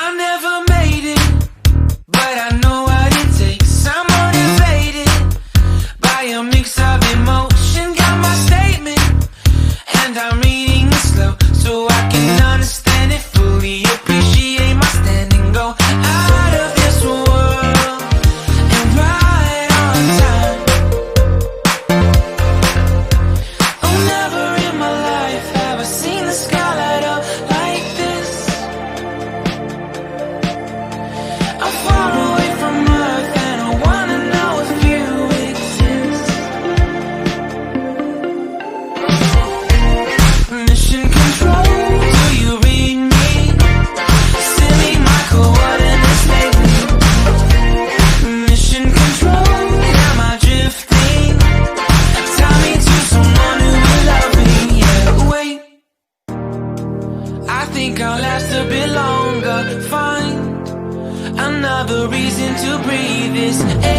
I never made it, but I know what it takes. I'm motivated by a mix of emotion. Got my statement, and I'm reading it slow so I can understand it fully. Appreciate my stand and go out of this world and right on time. Oh, never in my life have I seen the sky light up like this. I'm far away from Earth and I wanna know if you exist. Mission control, do you read me? Send me my coordinates lately. Mission control, am I drifting? Tie me to someone who will love me. Yeah, wait, I think I'll last a bit longer. Find another reason to breathe this air.